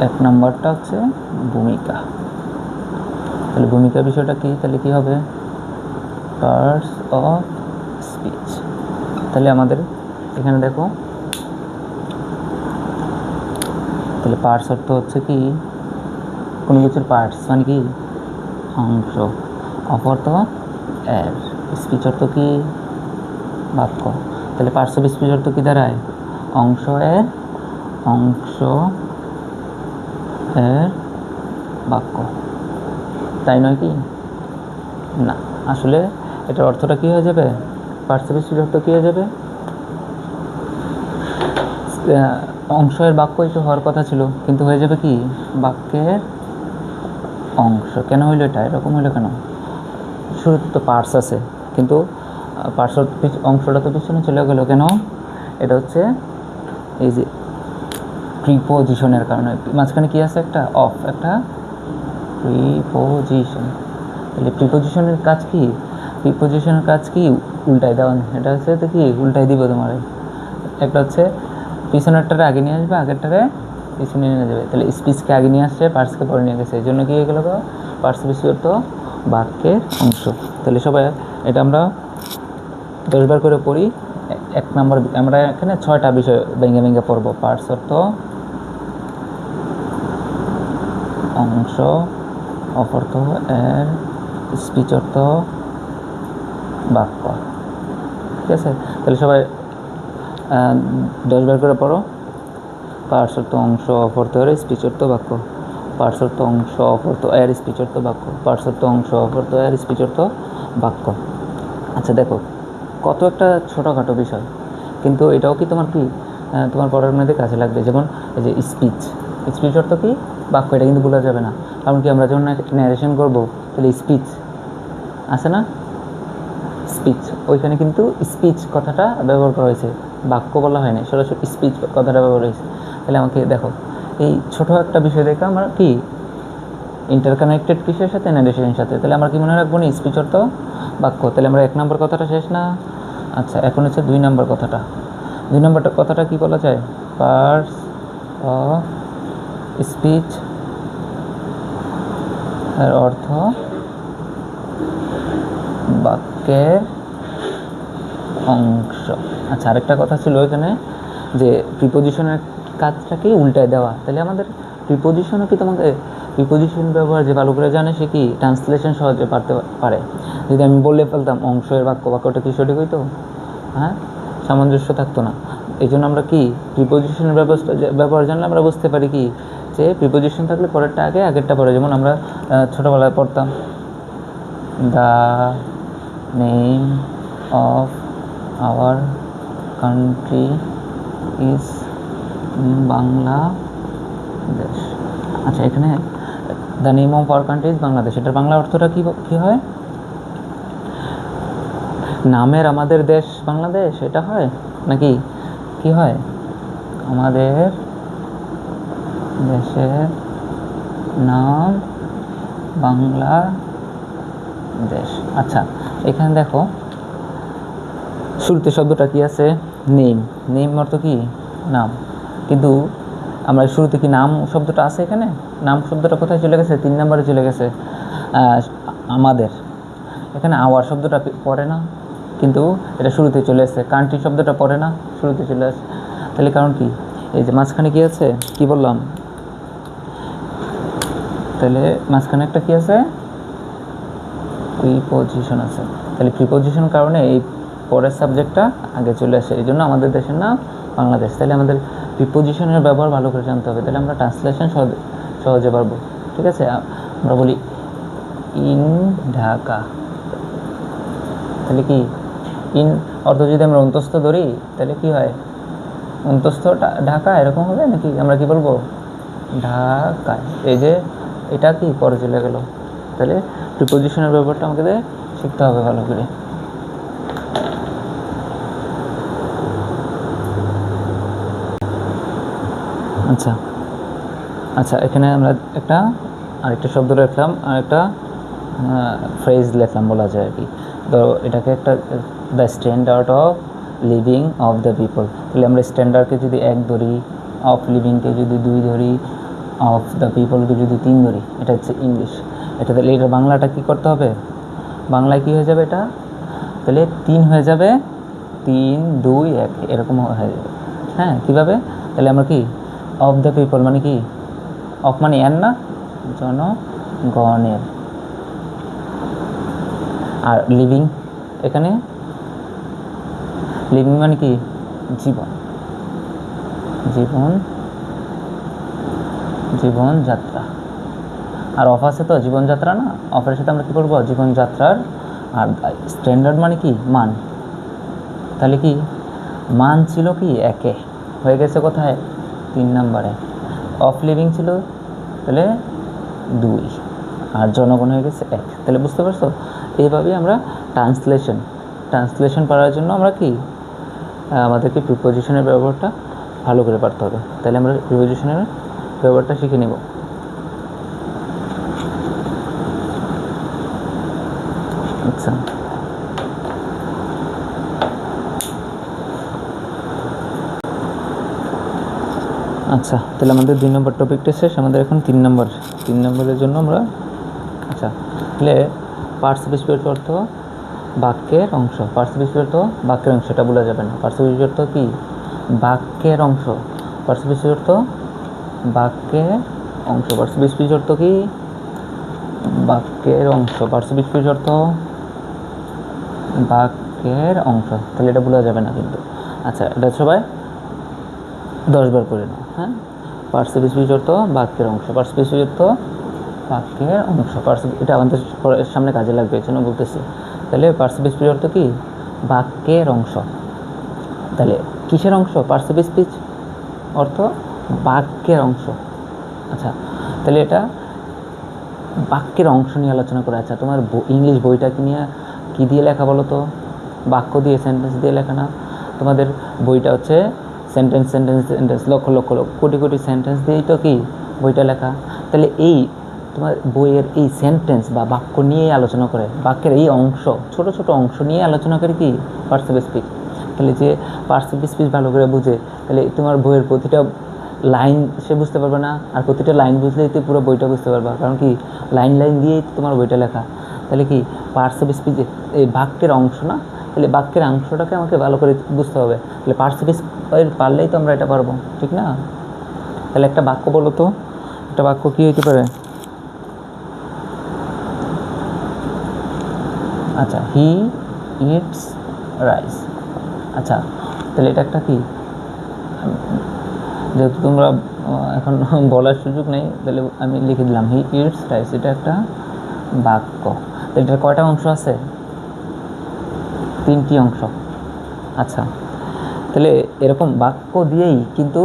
1 নম্বরটা হচ্ছে ভূমিকা। তাহলে ভূমিকা বিষয়টা কি? তাহলে কি হবে? Parts of speech. তাহলে আমাদের এখানে দেখো, তাহলে পার্টস অর্থ হচ্ছে কি, কোনো কিছুর পার্টস মানে কি, অংশ। অফ অর্থ এর, স্পিচ অর্থ কি, বাক্য। তাহলে পার্টস অফ স্পিচ অর্থ কি দাঁড়ায়? অংশ এর বাক্য, তাই নয় কি? না, আসলে এটার অর্থটা কি হয়ে যাবে? পার্টস অফ স্পিচ অর্থ কি হয়ে যাবে? অংশ এর বাক্য একটু হওয়ার কথা ছিল, কিন্তু হয়ে যাবে কি, বাক্যের অংশ। কেন হইলো এটা? এরকম হইলো কেন? শুরুতে তো পার্টস আছে, কিন্তু পার্টস অংশটা তো পিছনে চলে গেল কেন? এটা হচ্ছে এই যে প্রিপোজিশনের কারণে। মাঝখানে কি আছে? একটা অফ, একটা প্রিপোজিশন। তাহলে প্রিপোজিশনের কাজ কি? প্রিপোজিশনের কাজ কি? উল্টায় দেওয়া। এটা হচ্ছে তো কি উল্টাই দিব তোমার। একটা হচ্ছে পিছনেরটারে আগে নিয়ে আসবে, আগেরটারে পিছনে নিয়ে যাবে। তাহলে স্পিচকে আগে নিয়ে আসছে, পার্টসকে পরে নিয়ে গেছে, এই জন্য কি হয়ে গেল? পার্টস বিশেষত বাক্যের অংশ। তাহলে সবাই এটা আমরা 10 বার করে পড়ি। 1 নম্বর আমরা এখানে 6টা বিষয় ভেঙে ভেঙে পড়বো। পার্টস অর্থ, অংশ, অফ অর্থ, এর, স্পিচ অর্থ, বাক্য। ঠিক আছে? তাহলে সবাই 10 বার করে পড়ো। পার্টস অর্থ, অংশ, অফ অর্থ, এর, স্পিচ অর্থ, বাক্য। পার্টস অর্থ, অংশ, অফ অর্থ, এর, স্পিচ অর্থ, বাক্য। পার্টস অর্থ, অংশ, অফ অর্থ, এর, স্পিচ অর্থ, বাক্য। আচ্ছা দেখো, কত একটা ছোটোখাটো বিষয়, কিন্তু এটাও কি তোমার কি তোমার পড়ার মধ্যে কাজে লাগবে। যেমন এই যে স্পিচ, স্পিচ অর্থ কি? বাক্য। এটা কিন্তু ভোলা যাবে না, কারণ কি আমরা যখন ন্যারেশন করবো তাহলে স্পিচ আছে না, স্পিচ, ওইখানে কিন্তু স্পিচ কথাটা ব্যবহার করা হয়েছে, বাক্য বলা হয় না, সরাসরি স্পিচ কথাটা ব্যবহার হয়েছে। তাহলে আমাকে দেখো, এই ছোটো একটা বিষয় দেখে আমরা কি ইন্টারকানেক্টেড বিষয়ের সাথে ন্যারেশনের সাথে, তাহলে আমরা কি মনে রাখবো না? স্পিচ অর্থ বাক্য। তাহলে আমরা 1 নম্বর কথাটা শেষ না? আচ্ছা, এখন হচ্ছে 2 নম্বর কথাটা। 2 নম্বরটা কথাটা কি বলা যায়? পার্টস অফ স্পিচ, এর অর্থ বাক্যের অংশ। আচ্ছা, আরেকটা কথা ছিল এখানে যে প্রিপোজিশনের কাজটাকে উল্টায় দেওয়া। তাহলে আমাদের প্রিপোজিশনও কি তোমাকে প্রিপোজিশন ব্যবহার যে ভালো করে জানে সে কি ট্রান্সলেশন সহজে পারে। যদি আমি বলে ফেলতাম অংশের বাক্য, বাক্যটা কি সঠিক হইতো? হ্যাঁ, সামঞ্জস্য থাকতো না। এই জন্য আমরা কি প্রিপোজিশনের ব্যবহার জানলে আমরা বুঝতে পারি কি যে প্রিপোজিশন থাকলে পরেরটা আগে, আগেরটা পরে। যেমন আমরা ছোটোবেলায় পড়তাম the name of our country is Bangladesh. আচ্ছা, এখানে the name of our country is Bangladesh, এটার বাংলা অর্থটা কী হয়? নামের আমাদের দেশ বাংলাদেশ, এটা হয় নাকি কি হয়? আমাদের দেশের নাম বাংলাদেশ। আচ্ছা, এখানে দেখো শুরুতে শব্দটা কি আছে? নেম। নেম অর্থ কি? নাম। কিন্তু আমরা শুরুতে কি নাম শব্দটা আছে এখানে? নাম শব্দটা কোথায় চলে গেছে? 3 নম্বরে চলে গেছে। আমাদের এখানে আওয়ার শব্দটা পড়ে না, কিন্তু এটা শুরুতে চলে আসছে। কান্ট্রি শব্দটা পড়ে না, শুরুতে চলে আসছে। তাহলে কারণ কি? এই যে মাঝখানে কি আছে? কি বললাম? তাহলে মাঝখানে একটা কি আছে? প্রিপোজিশন আছে। তাহলে প্রিপোজিশন কারণে এই পরের সাবজেক্টটা আগে চলে আসে, এই জন্য আমাদের দেশের নাম বাংলাদেশ। তাহলে আমাদের প্রিপোজিশনের ব্যবহার ভালো করে জানতে হবে, তাহলে আমরা ট্রান্সলেশন সহজে পারবো। ঠিক আছে? আমরা বলি ইন ঢাকা, তাহলে কি ইন অর্থ যদি আমরা অন্তস্থ ধরি তাহলে কি হয়? অন্তস্থ ঢাকা এরকম হবে নাকি? আমরা কি বলবো? ঢাকায়। এই যে এটা কি পরে চলে গেল। তাহলে প্রিপোজিশনের ব্যাপারটা আমাকে শিখতে হবে ভালো করে। আচ্ছা আচ্ছা, এখানে আমরা আরেকটা শব্দ লিখলাম, আরেকটা ফ্রেজ লিখলাম বলা যায় আর কি। তো এটাকে একটা the standard of living of the people. তাহলে আমরা স্ট্যান্ডার্ডকে যদি 1 ধরি, অফ লিভিংকে যদি 2 ধরি, অফ দ্য পিপলকে যদি 3 ধরি, এটা হচ্ছে ইংলিশ। এটা তাহলে এটা বাংলাটা কী করতে হবে? বাংলায় কী হয়ে যাবে এটা? তাহলে 3 হয়ে যাবে, 3, 2, 1 এরকম হয়ে যাবে। হ্যাঁ, কীভাবে? তাহলে আমরা কি অফ দ্য পিপল মানে কি? অফ মানে এন না, জনগণের। আর লিভিং, এখানে লিভিং মানে কি? জীবন, জীবন, জীবনযাত্রা। আর অফ আছে তো জীবনযাত্রা না, অফের সাথে আমরা কী করবো? জীবনযাত্রার। আর স্ট্যান্ডার্ড মানে কি? মান। তাহলে কি মান ছিল কি? 1 হয়ে গেছে কোথায়? 3 নম্বরে। অফ লিভিং ছিল তাহলে 2, আর জনগণ হয়ে গেছে 1। তাহলে বুঝতে পারছো? এইভাবেই আমরা ট্রান্সলেশন পাওয়ার জন্য আমরা কি আমাদেরকে প্রিপোজিশনের ব্যবহারটা ভালো করে পারতে হবে। তাহলে আমরা প্রিপোজিশনের ব্যবহারটা শিখে নেব। আচ্ছা, আচ্ছা তাহলে আমাদের 2 নম্বর টপিকটা শেষ, আমাদের এখন 3 নম্বরের জন্য আমরা আচ্ছা তাহলে পার্টসিপিয়েটিভ অর্থ বাক্যের অংশ। পার্টসিপিয়েটিভ অর্থ বাক্যের অংশ, এটা বলা যাবে না। পার্টসিপিয়েটিভ অর্থ কি? বাক্যের অংশ। পার্টসিপিয়েটিভ অর্থ বাক্যের অংশ। পার্টসিপিয়েটিভ অর্থ কি? বাক্যের অংশ। পার্টসিপিয়েটিভ অর্থ বাক্যের অংশ, তাহলে এটা বলা যাবে না কিন্তু। আচ্ছা, এটা সবাই 10 বার করে নাও। হ্যাঁ, পার্টসিপিয়েটিভ অর্থ বাক্যের অংশ। পার্টসিপিয়েটিভ অর্থ বাক্যের অংশ। এটা আমাদের সামনে কাজে লাগবে, এই জন্য বলতেছি। তাহলে পার্টসিপিয়েটিভ অর্থ কি? বাক্যের অংশ। তাহলে কিসের অংশ? পার্টসিপিয়েটিভ অর্থ বাক্যের অংশ। আচ্ছা, তাহলে এটা বাক্যের অংশ নিয়ে আলোচনা করা। আচ্ছা, তোমার ইংলিশ বইটা নিয়ে কী দিয়ে লেখা বলো তো? বাক্য দিয়ে, সেন্টেন্স দিয়ে লেখা না? তোমাদের বইটা হচ্ছে sentence sentence sentence, lakh lakh crore crore sentence দিয়েই তো কি বইটা লেখা। তাহলে এই তোমার বইয়ের এই সেন্টেন্স বা বাক্য নিয়েই আলোচনা করে, বাক্যের এই অংশ, ছোট ছোট অংশ নিয়ে আলোচনা করে কি পার্টসিপিয়েটিভ। তাহলে যে পার্টসিপিয়েটিভ ভালো করে বুঝে, তাহলে তোমার বইয়ের প্রতিটা লাইন সে বুঝতে পারবে না, আর প্রতিটা লাইন বুঝলেই তো পুরো বইটা বুঝতে পারবা, কারণ কি লাইন লাইন দিয়েই তোমার বইটা লেখা। তাহলে কি পার্টসিপিয়েটিভ এই বাক্যের অংশ না? তাহলে বাক্যের অংশটাকে আমাকে ভালো করে বুঝতে হবে। তাহলে পার্টসিপিয়েটিভ পারলেই তো আমরা এটা পারবো, ঠিক না? তাহলে একটা বাক্য বলো তো, একটা বাক্য কী হতে পারে? আচ্ছা, হি ইটস রাইস। আচ্ছা, তাহলে এটা একটা কি? যেহেতু তোমরা এখন বলার সুযোগ নেই, তাহলে আমি লিখে দিলাম হি ইটস রাইস। এটা একটা বাক্য। এটার কয়টা অংশ আছে? 3টি অংশ। আচ্ছা, তাহলে এরকম বাক্য দিয়েই কিন্তু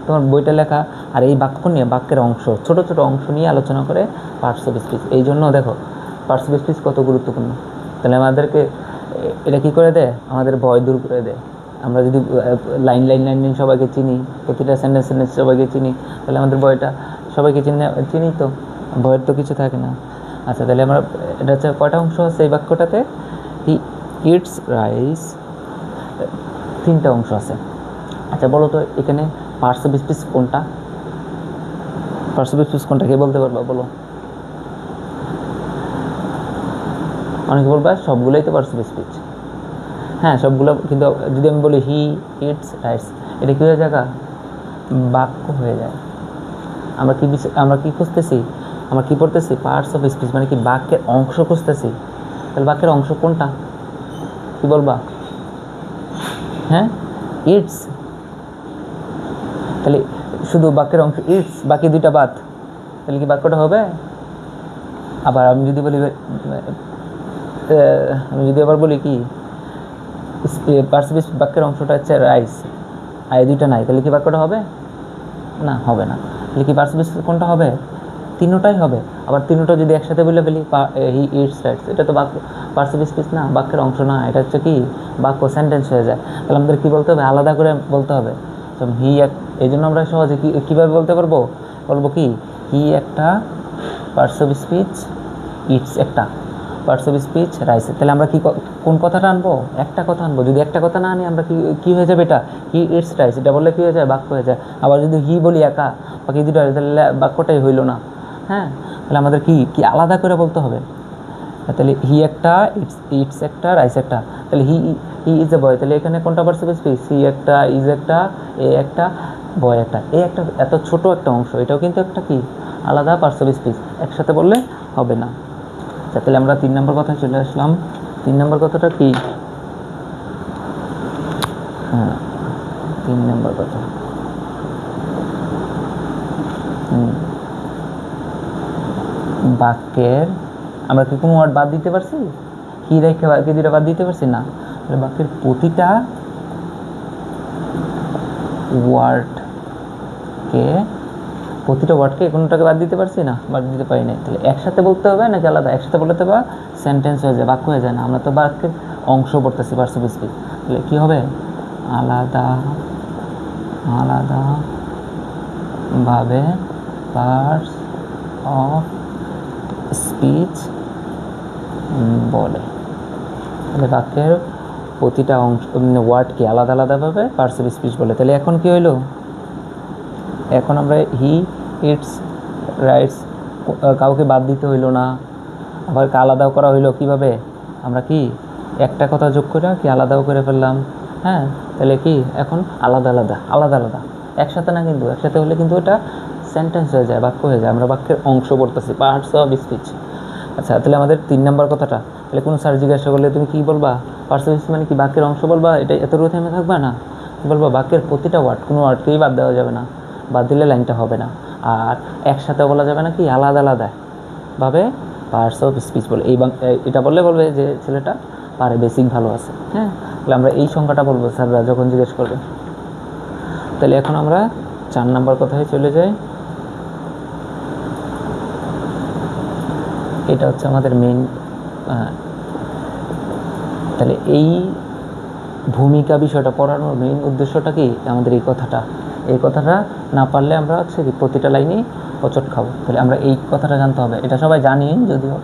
তোমার বইটা লেখা, আর এই বাক্য নিয়ে বাক্যের অংশ, ছোট ছোট অংশ নিয়ে আলোচনা করে পার্টসিপিয়েটিভ। এই জন্য দেখো পার্টসিপিয়েটিভ কত গুরুত্বপূর্ণ। তাহলে আমাদেরকে এটা কী করে দেয়? আমাদের ভয় দূর করে দেয়। আমরা যদি লাইন লাইন লাইন লাইন সবাইকে চিনি, প্রতিটা সেন্টেন্স সেন্টেন্স সবাইকে চিনি, তাহলে আমাদের ভয়টা সবাইকে চিনি তো, ভয়ের তো কিছু থাকে না। আচ্ছা, তাহলে আমরা এটা হচ্ছে কয়টা অংশ আছে এই বাক্যটাতে? হি ইটস রাইস, 3টা অংশ আছে। আচ্ছা, বলো তো এখানে পার্টসিপিয়েটিভ কোনটা? পার্টসিপিয়েটিভ কোনটা কে বলতে পারবা? বলো। অনেকে বলবা সবগুলোই তো পার্টসিপিয়েটিভ। হ্যাঁ, সবগুলো, কিন্তু যদি আমি বলি হি ইটস রাইস, এটা কী হয়ে জায়গা? বাক্য হয়ে যায়। আমরা কি খুঁজতেছি? আমরা কি পড়তেছি? পার্টস অফ স্পিচ, মানে কি বাক্যের অংশ খুঁজতেছি। তাহলে বাক্যের অংশ কোনটা? কি বলবা? হ্যাঁ, ইটস। তাহলে শুধু বাক্যের অংশ ইটস, বাকি 2টা বাদ, তাহলে কি বাক্যটা হবে? আবার আমি যদি আবার বলি কি পার্টসিপিয়েটিভ বাক্যের অংশটা হচ্ছে রাইস, আর এই 2টা নাই, তাহলে কি বাক্যটা হবে? না, হবে না। তাহলে কি পার্টসিপিয়েটিভ কোনটা হবে? 3টাই হবে। আবার 3টা যদি একসাথে বলে ফেলি হি ইটস রাইস, এটা তো বাক্য, পার্টসিপিয়েটিভ না, বাক্যের অংশ না, এটা হচ্ছে কি বাক্য, সেন্টেন্স হয়ে যায়। তাহলে আমাদের কী বলতে হবে? আলাদা করে বলতে হবে। হি এই জন্য আমরা সহজে কীভাবে বলতে পারবো? বলবো কি হি একটা পার্টসিপিয়েটিভ, ইটস একটা পার্টসিপিয়েটিভ রাইস। তাহলে আমরা কোন কথাটা আনবো? একটা কথা আনবো। যদি একটা কথা না আনি আমরা কি হয়ে যাবে? এটা হি ইটস রাইস, এটা বললে কী হয়ে যায়? বাক্য হয়ে যায়। আবার যদি হি বলি একা, বাকি 2টা, তাহলে বাক্যটাই হইল না। হ্যাঁ, তাহলে আমাদের কি আলাদা করে বলতে হবে। তাহলে হি একটা, ইটস একটা, রাইস একটা। তাহলে হি ইজ এ বয়, তাহলে এখানে কোনটা পার্টসিপিয়েটিভ? সি একটা, ইজ একটা, এ একটা, বয় একটা। একটা এত ছোট একটা অংশ, এটাও কিন্তু একটা কি আলাদা পার্টসিপিয়েটিভ, একসাথে বললে হবে না। তাহলে আমরা 3 নম্বর কথায় চলে আসলাম। 3 নম্বর কথাটা কি? হ্যাঁ, 3 নম্বর কথা বাক্যের, আমরা কি কোনো ওয়ার্ড বাদ দিতে পারছি? কি রেখে বাকি 2টা বাদ দিতে পারছি না? তাহলে বাক্যের প্রতিটা ওয়ার্ডকে কোনোটাকে বাদ দিতে পারছি না? বাদ দিতে পারি না। তাহলে একসাথে বলতে হবে নাকি আলাদা? একসাথে বলতে হবে সেন্টেন্স হয়ে যায়, বাক্য হয়ে যায় না। আমরা তো বাক্যের অংশ পড়তেছি পার্টসিপিয়েটিভ, তাহলে কী হবে? আলাদা আলাদাভাবে পার্টস অফ স্পিচ বলে। তাহলে বাক্যের প্রতিটা অংশ ওয়ার্ডকে আলাদা আলাদাভাবে পার্টস অফ স্পিচ বলে। তাহলে এখন কি হইলো, এখন আমরা হি ইটস রাইটস কাউকে বাদ দিতে হইলো না, আবার আলাদাও করা হইলো। কীভাবে আমরা কি একটা কথা যোগ করে কি আলাদাও করে ফেললাম। হ্যাঁ, তাহলে কি এখন আলাদা আলাদা আলাদা আলাদা, একসাথে না, কিন্তু একসাথে হলে কিন্তু এটা সেন্টেন্স হয়ে যায়, বাক্য হয়ে যায়। আমরা বাক্যের অংশ পড়তেছি, পার্টস অফ স্পিচ। আচ্ছা, তাহলে আমাদের 3 নম্বর কথাটা, তাহলে কোনো স্যার জিজ্ঞাসা করলে তুমি কী বলবা? পার্টস অফ স্পিচ মানে কি বাক্যের অংশ বলবা? এটা এতটুকু থেমে থাকবা না, কী বলবা? বাক্যের প্রতিটা ওয়ার্ড, কোনো ওয়ার্ডকেই বাদ দেওয়া যাবে না, বাদ দিলে লাইনটা হবে না। আর একসাথে বলা যাবে না, কি আলাদা আলাদা ভাবে পার্টস অফ স্পিচ বলে। এটা বললে বলবে যে ছেলেটা পারে, বেসিক ভালো আছে। হ্যাঁ, তাহলে আমরা এই সংখ্যাটা বলবো স্যাররা যখন জিজ্ঞেস করবে। তাহলে এখন আমরা 4 নম্বর কথায় চলে যাই। এটা হচ্ছে আমাদের মেইন। তাহলে এই ভূমিকা বিষয়টা পড়ানোর মেইন উদ্দেশ্যটা কি? আমাদের এই কথাটা না পারলে আমরা হচ্ছে কি প্রতিটা লাইনেই হোঁচট খাবো। তাহলে আমরা এই কথাটা জানতে হবে। এটা সবাই জানি যদিও,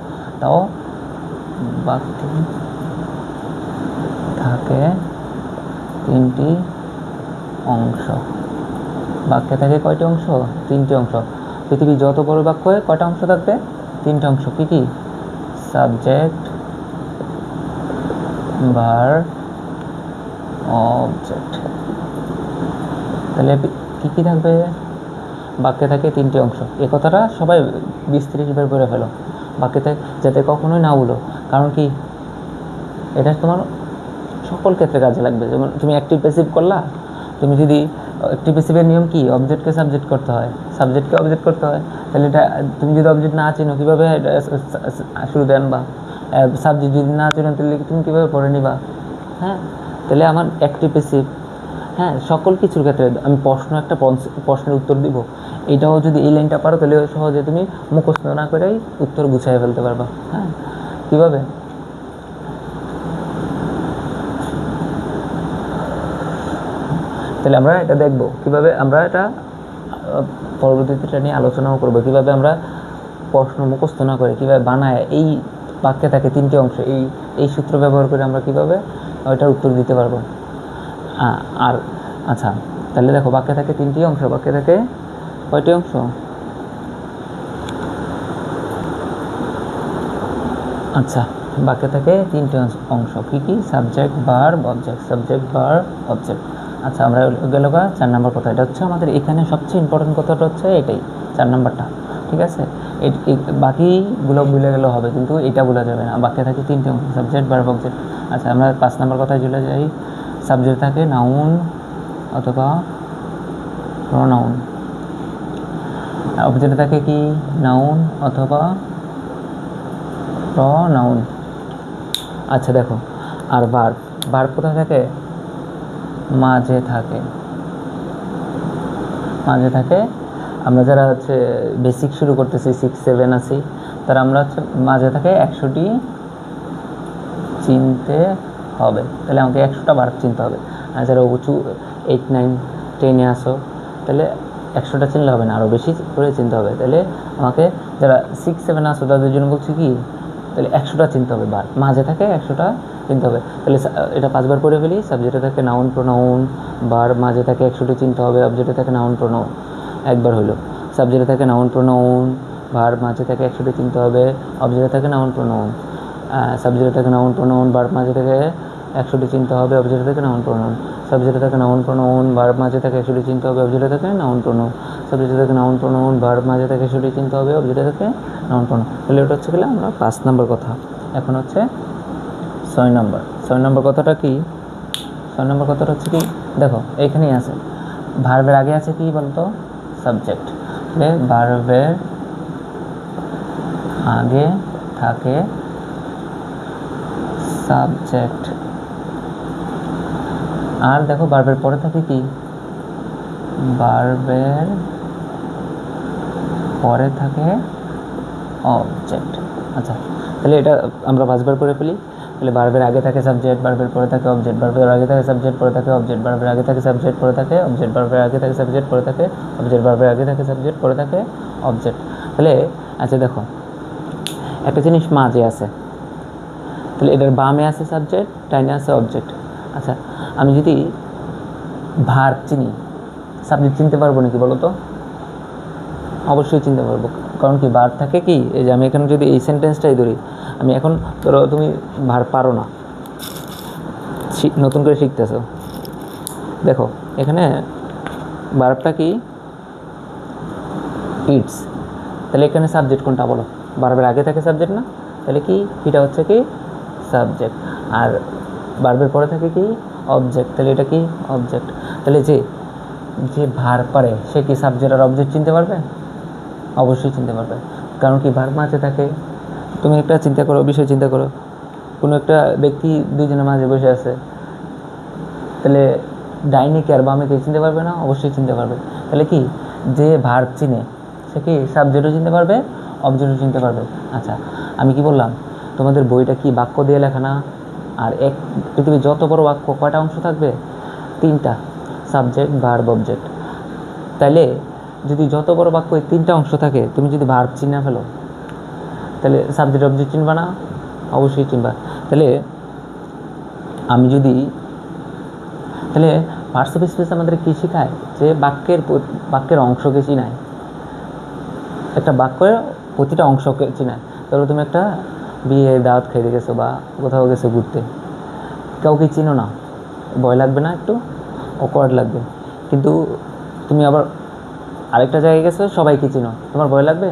তাও বাক্যে থাকে 3টি অংশ। বাক্যে থাকে কয়টি অংশ? 3টি অংশ। পৃথিবীর যত বড় বাক্য হয় কয়টা অংশ থাকবে? 3টা অংশ। কী কী? Subject, verb, object. তাহলে কী কী থাকবে? বাক্যে থাকে 3টি অংশ। এ কথাটা সবাই 20-30 বার করে ফেলো বাক্যে থাকে, যাতে কখনোই না ভুলো। কারণ কি, এটা তোমার সকল ক্ষেত্রে কাজে লাগবে। যেমন তুমি অ্যাক্টিভ প্যাসিভ করলা, তুমি যদি অ্যাক্টিভ প্যাসিভের নিয়ম কি? অবজেক্টকে সাবজেক্ট করতে হয়, সাবজেক্টকে অবজেক্ট করতে হয়। তাহলে এটা তুমি যদি অবজেক্ট না চিনো কীভাবে শুরুতে আনবা? সাবজেক্ট যদি না চিনো তাহলে তুমি কীভাবে পড়ে নিবা? হ্যাঁ, তাহলে আমার অ্যাক্টিভ প্যাসিভ, হ্যাঁ, সকল কিছুর ক্ষেত্রে আমি একটা প্রশ্নের উত্তর দিব, এটাও যদি এই লাইনটা পারো তাহলে সহজে তুমি মুখস্থ না করেই উত্তর গুছিয়ে ফেলতে পারবা। হ্যাঁ, কীভাবে? তাহলে আমরা এটা দেখব কীভাবে, আমরা এটা পরবর্তীতে নিয়ে আলোচনাও করবো, কীভাবে আমরা প্রশ্ন মুখস্থ না করে কীভাবে বানায় এই বাক্যে থাকে 3টি অংশ, এই সূত্র ব্যবহার করে আমরা কীভাবে ওইটার উত্তর দিতে পারবো। আর আচ্ছা, তাহলে দেখো বাক্যে থাকে 3টি অংশ। বাক্যে থাকে কয়টি অংশ? আচ্ছা, বাক্যে থাকে 3টি অংশ। কী কী? Subject, verb, object. Subject, verb, object. আচ্ছা, আমরা গেল 4 নম্বর কথা। এটা হচ্ছে আমাদের এখানে সবচেয়ে ইম্পর্টেন্ট কথাটা হচ্ছে এটাই, 4 নম্বরটা। ঠিক আছে, বাকিগুলো ভুলে গেলেও হবে, কিন্তু এটা ভুলা যাবে না। বাক্যে থাকে 3টি অংশ, সাবজেক্ট, ভার্ব, অবজেক্ট। আচ্ছা, আমরা 5 নম্বর কথায় চলে যাই। সাবজেক্ট থাকে নাউন অথবা প্রোনাউন। অবজেক্ট থাকে কি? নাউন অথবা প্রোনাউন। আচ্ছা দেখো, আর ভার্ব কোথায় থাকে? মাঝে থাকে। আমরা যারা হচ্ছে বেসিক শুরু করতেছি, 6-7 আছি, তারা আমরা হচ্ছে মাঝে থাকে 100টি চিনতে হবে। তাহলে আমাকে 100টা ভার্ব চিনতে হবে। আর যারা উঁচু 8-9-10-এ আসো, তাহলে 100টা চিনলে হবে না, আরও বেশি করে চিনতে হবে। তাহলে আমাকে যারা 6-7 আসো তাদের জন্য বলছি কি, তাহলে 100টা চিনতে হবে ভার্ব, মাঝে থাকে 100টা চিনতে হবে। তাহলে এটা 5 বার পড়ে ফেলি। সাবজেক্টে থাকে নাউন প্রোনাউন, ভার্ব মাঝে থাকে 100টি চিনতে হবে, অবজেক্টে থাকে নাউন প্রোনাউন। একবার হলো। সাবজেক্টে থাকে নাউন প্রোনাউন, ভার্ব মাঝে থাকে 100টি চিনতে হবে, অবজেক্টে থাকে নাউন প্রোনাউন। সাবজেক্টে থাকে নাউন প্রোনাউন, ভার্ব মাঝে থাকে 100টি চিনতে হবে, অবজেক্টে থাকে নাউন প্রোনাউন। সাবজেক্টে থাকে নাউন প্রোনাউন, ভার্ব মাঝে থাকে 100টি চিনতে হবে, অবজেক্টে থাকে নাউন প্রোনাউন। সাবজেক্টে থাকে নাউন প্রোনাউন, ভার্ব মাঝে থাকে 100টি চিনতে হবে, অবজেক্টে থাকে নাউন প্রোনাউন। তাহলে ওটা হচ্ছে গেলে আমরা 5 নম্বর কথা। এখন হচ্ছে 6 নম্বর। 6 নম্বর কথাটা কি? 6 নম্বর কথাটা হচ্ছে কি, দেখো এইখানেই আছে। ভার্বের আগে আছে কি বলতো? সাবজেক্ট। ভার্বের আগে থাকে সাবজেক্ট, আর দেখো ভার্বের পরে থাকে কি? ভার্বের পরে থাকে অবজেক্ট। আচ্ছা, তাহলে এটা আমরা 5 বার করে ফেলি। তাহলে ভার্বের আগে থাকে সাবজেক্ট, ভার্বের পরে থাকে অবজেক্ট, ভার্বের আগে থাকে সাবজেক্ট, পরে থাকে অবজেক্ট, ভার্বের আগে থাকে সাবজেক্ট, পরে থাকে অবজেক্ট, ভার্বের আগে থাকে সাবজেক্ট, পরে থাকে অবজেক্ট, ভার্বের আগে থাকে সাবজেক্ট, পরে থাকে অবজেক্ট। তাহলে আচ্ছা দেখো, একটা জিনিস মাঝে আছে, তাহলে এটার বামে আছে সাবজেক্ট, ডাইনে আছে অবজেক্ট। আচ্ছা, আমি যদি ভার্ব চিনি, সাবজেক্ট চিনতে পারবো নাকি বলো তো? অবশ্যই চিনতে পারবো, কারণ কি ভার্ব থাকে কি, এই যে আমি এখানে যদি এই সেন্টেন্সটাই ধরি, আমি এখন ধরো তুমি ভার্ব পারো না, নতুন করে শিখতেছো, দেখো এখানে ভার্বটা কি ইটস, তাহলে এখানে সাবজেক্ট কোনটা বলো? ভার্বের আগে থাকে সাবজেক্ট না, তাহলে কি এটা হচ্ছে কি সাবজেক্ট, আর ভার্বের পরে থাকে কি অবজেক্ট, তাহলে এটা কি অবজেক্ট। তাহলে যে যে ভার্ব পারে সে কি সাবজেক্ট আর অবজেক্ট চিনতে পারবে? অবশ্যই চিনতে পারবে, কারণ কি ভার্ব মাঝে থাকে। তুমি একটা চিন্তা করো, বিষয় চিন্তা করো, কোনো একটা ব্যক্তি দুইজনের মাঝে বসে আছে, তাহলে ডাইনে কে আর বামে কে চিনতে পারবে না? অবশ্যই চিনতে পারবে। তাহলে কি যে ভার্ব চিনে সে কি সাবজেক্টও চিনতে পারবে, অবজেক্টও চিনতে পারবে। আচ্ছা, আমি কি বললাম তোমাদের বইটা কি বাক্য দিয়ে লেখা না? আর এক পৃথিবীর যত বড় বাক্য কয়টা অংশ থাকবে? 3টা, সাবজেক্ট, ভার্ব, অবজেক্ট। তাইলে যদি যত বড় বাক্য এই 3টা অংশ থাকে, তুমি যদি ভার্ব চিনে ফেলো, তাহলে সাবজেক্ট অবজেক্ট চিনবা না? অবশ্যই চিনবা। তাহলে আমি যদি, তাহলে পার্টস অফ স্পিচ আমাদের কী শেখায়? যে বাক্যের অংশকে চিনায়, একটা বাক্যের প্রতিটা অংশকে চিনায়। ধরো তুমি একটা বিয়ে দাওয়াত খেতে গেছো বা কোথাও গেছো ঘুরতে, কাউকে চিনো না, ভয় লাগবে না? একটু অকওয়ার্ড লাগবে। কিন্তু তুমি আবার আরেকটা জায়গায় গেছো, সবাইকে চিনো, তোমার ভয় লাগবে?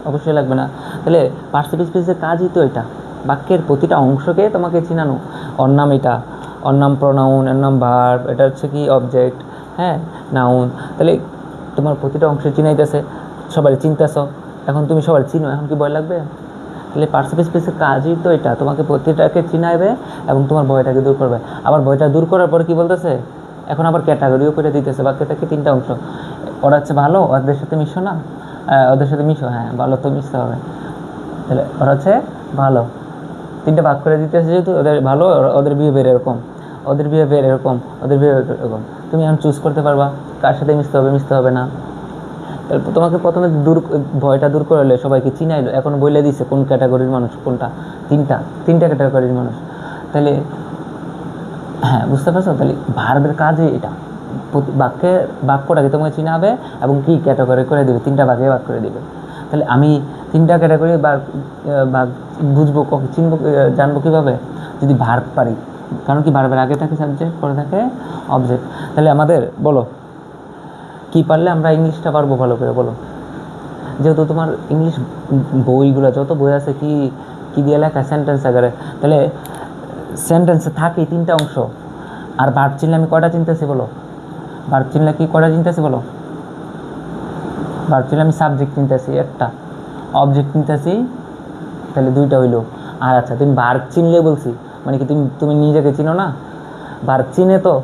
অবশ্যই লাগবে না। তাহলে পার্টস অফ স্পিচের কাজই তো এটা, বাক্যের প্রতিটা অংশকে তোমাকে চিনানো। ওর নাম এটা, ওর নাম প্রোনাউন, এর নাম ভার্ব, এটা হচ্ছে কি অবজেক্ট, হ্যাঁ নাউন। তাহলে তোমার প্রতিটা অংশ চিনাইতেছে, সবাই চিনতেছ, এখন তুমি সবাই চিনো, এখন কি ভয় লাগবে? তাহলে পার্টস অফ স্পিচের কাজই তো এটা, তোমাকে প্রতিটাকে চিনাইবে এবং তোমার ভয়টাকে দূর করবে। আবার ভয়টা দূর করার পরে কি বলতেছে, এখন আবার ক্যাটাগরিও করে দিতেছে, বাক্যটাকে 3টা অংশ। ওরা হচ্ছে ভালো, ওদের সাথে মিশো না, ওদের সাথে মিশো, হ্যাঁ ভালো তো মিশতে হবে। তাহলে ওরা হচ্ছে ভালো, 3টা ভাগ করে দিতেছে, যেহেতু ওদের ভালো, ওদের বিহেভিয়ার এরকম, ওদের বিহেভিয়ার এরকম, ওদের বিহেভিয়ার এরকম। তুমি এখন চুজ করতে পারবা কার সাথে মিশতে হবে না। তারপর তোমাকে প্রথমে ভয়টা দূর করে হলে সবাইকে চিনাইলো, এখন বলে দিছে কোন ক্যাটাগরির মানুষ কোনটা, 3টা ক্যাটাগরির মানুষ। তাহলে হ্যাঁ বুঝতে পারছো? তাহলে ভার্বের কাজই এটা, বাক্যটাকে তোমাকে চিনাবে এবং কি ক্যাটাগরি করে দেবে, 3টা ভাগে ভাগ করে দেবে। তাহলে আমি 3টা ক্যাটাগরি ভাগ বুঝবো, চিনবো, জানবো কীভাবে? যদি ভার্ব পারি, কারণ কি ভার্বের আগে থাকে সাবজেক্ট, পরে থাকে অবজেক্ট। তাহলে আমাদের বলো কি পারলে আমরা ইংলিশটা পারবো ভালো করে বলো? যেহেতু তোমার ইংলিশ বইগুলো যত বই আছে কি কি দিয়ে লেখা সেন্টেন্স আকারে, তাহলে সেন্টেন্সে থাকে 3টা অংশ। আর ভার্ব চিনলে আমি কয়টা চিনতেছি বলো? ভার্ব চিনলে কি কয়টা চিনতেছি বলো? ভার্ব চিনলে আমি সাবজেক্ট চিনতেছি একটা, অবজেক্ট চিনতেছি, তাহলে 2টা হইলো। আর আচ্ছা, তুমি ভার্ব চিনলে বলছি মানে কি তুমি নিজেকে চিনো না? ভার্ব চিনে তো,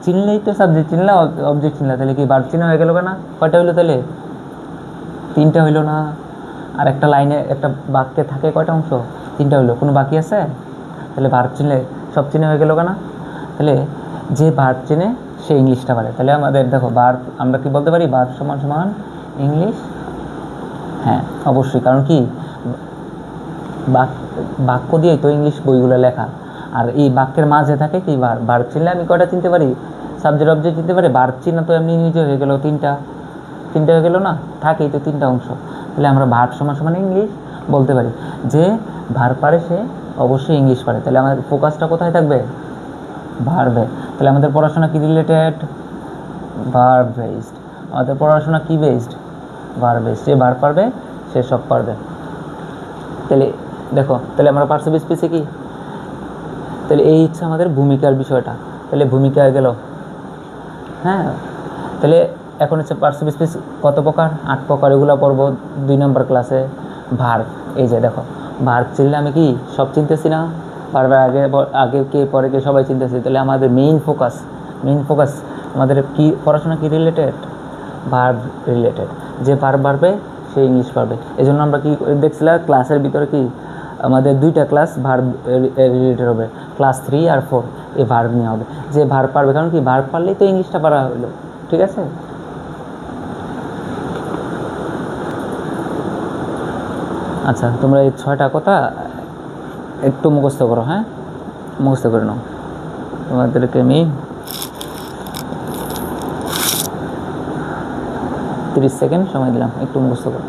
চিনলেই তো সাবজেক্ট চিনলে, অবজেক্ট চিনলে, তাহলে কি ভার্ব চিনা হয়ে গেল না? কয়টা হইলো তাহলে? 3টা হইলো না? আর একটা লাইনে একটা বাক্যে থাকে কয়টা অংশ? 3টা হইলো, কোনো বাকি আছে? তাহলে ভার্ব চিনলে সব চিনে হয়ে গেল না? তাহলে যে ভার্ব চিনে সে ইংলিশটা পারে। তাহলে আমাদের দেখো ভার্ব আমরা কি বলতে পারি? ভার্ব সমান সমান ইংলিশ। হ্যাঁ অবশ্যই, কারণ কি বাক্য দিয়েই তো ইংলিশ বইগুলো লেখা। আর এই বাক্যের মাঝে থাকে কি ভার্ব চিনলে আমি কয়টা চিনতে পারি? সাবজেক্ট অবজেক্ট চিনতে পারি। ভার্ব চিনা তো এমনি নিজে হয়ে গেল 3টা হয়ে গেল না? থাকেই তো 3টা অংশ। তাহলে আমরা ভার্ব সমান সমান ইংলিশ বলতে পারি। যে ভার্ব পারে সে অবশ্যই ইংলিশ পারে। তাহলে আমাদের ফোকাসটা কোথায় থাকবে? ভার্বে। তাহলে আমাদের পড়াশোনা কি রিলেটেড? Verb based. আমাদের পড়াশোনা কি বেসড? Verb based. যে ভার্ব পারবে সে সব পারবে। তাহলে দেখো, তাহলে আমরা পার্টস অফ স্পিচে কি, তাহলে এই হচ্ছে আমাদের ভূমিকার বিষয়টা। তাহলে ভূমিকা গেল, হ্যাঁ। তাহলে এখন হচ্ছে পার্টস অফ স্পিচ কত প্রকার? 8 প্রকার। এগুলো পড়বো 2 নম্বর ক্লাসে। ভার্ব, এই যে দেখো ভার্ব চিনলে আমি কি সব চিনতেছি না? ভার্বের আগে কে পরে কে সবাই চিনতেছি। তাহলে আমাদের মেইন ফোকাস আমাদের কি পড়াশোনা কি রিলেটেড? Verb related. যে ভার্ব পারবে সে ইংলিশ পারবে। এই জন্য আমরা কি দেখছিলাম ক্লাসের ভিতরে কি আমাদের দুইটা ক্লাস ভার্ব রিলেটেড হবে, ক্লাস 3 আর 4 এই ভার্ব নিয়ে হবে। যে ভার্ব পারবে, কারণ কি ভার্ব পারলেই তো ইংলিশটা পারা হলো, ঠিক আছে। আচ্ছা, তোমরা এই 6টা কথা একটু মুখস্থ করো, হ্যাঁ, মুখস্থ করে নাও। তোমাদেরকে আমি 30 সেকেন্ড সময় দিলাম, একটু মুখস্থ করো।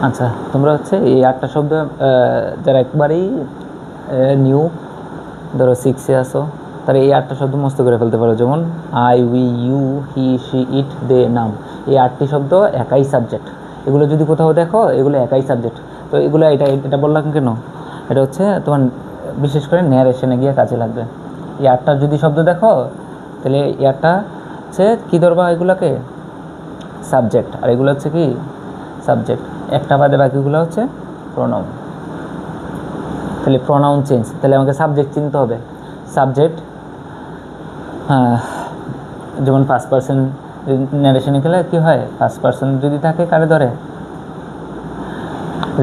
আচ্ছা, তোমরা হচ্ছে এই 8টা শব্দ যারা একবারেই নিউ, ধরো 6-এ আসো, তারা এই 8টা শব্দ মস্ত করে ফেলতে পারো। যেমন I, we, you, he, she, it, they, নাম, এই 8টি শব্দ একাই সাবজেক্ট। এগুলো যদি কোথাও দেখো, এগুলো একাই সাবজেক্ট। তো এগুলো এটা বললাম কেন, এটা হচ্ছে তোমার বিশেষ করে ন্যারেশনে গিয়ে কাজে লাগবে। এই 8টা যদি শব্দ দেখো, তাহলে এই 8টা হচ্ছে কী ধরবা, এগুলোকে সাবজেক্ট, আর এগুলো হচ্ছে কি সাবজেক্ট। একটা বাদে বাকিগুলো হচ্ছে প্রোনাউন। তাহলে প্রোনাউন চেঞ্জ, তাহলে আমাকে সাবজেক্ট চিনতে হবে। সাবজেক্ট, যেমন ফার্স্ট পারসন ন্যারেশনে গেলে কী হয়, ফার্স্ট পারসন যদি থাকে কারে ধরে,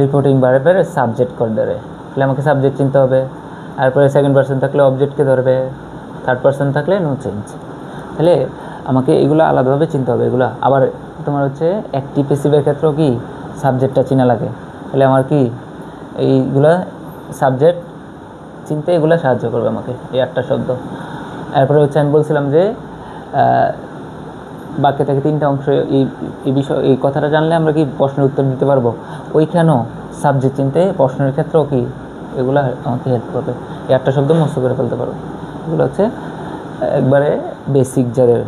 রিপোর্টিং ভার্বের সাবজেক্ট করে ধরে, তাহলে আমাকে সাবজেক্ট চিনতে হবে। তারপরে সেকেন্ড পারসন থাকলে অবজেক্টকে ধরবে, থার্ড পারসন থাকলে নো চেঞ্জ। তাহলে আমাকে এগুলো আলাদাভাবে চিনতে হবে। এগুলো আবার তোমার হচ্ছে অ্যাক্টিভ প্যাসিভের ক্ষেত্রেও কি সাবজেক্টটা চিনা লাগে। তাহলে আমার কি এইগুলা সাবজেক্ট চিনতে এগুলো সাহায্য করবে আমাকে, এই 8টা শব্দ। এরপরে হচ্ছে আমি বলছিলাম যে বাক্যে থেকে 3টা অংশ, এই বিষয়, এই কথাটা জানলে আমরা কি প্রশ্নের উত্তর দিতে পারবো। ওইখানেও সাবজেক্ট চিনতে প্রশ্নের ক্ষেত্রেও কি এগুলো আমাকে হেল্প করবে। এই 8টা শব্দ মুখস্থ করে ফেলতে পারবো। এগুলো হচ্ছে একবারে বেসিক যাদের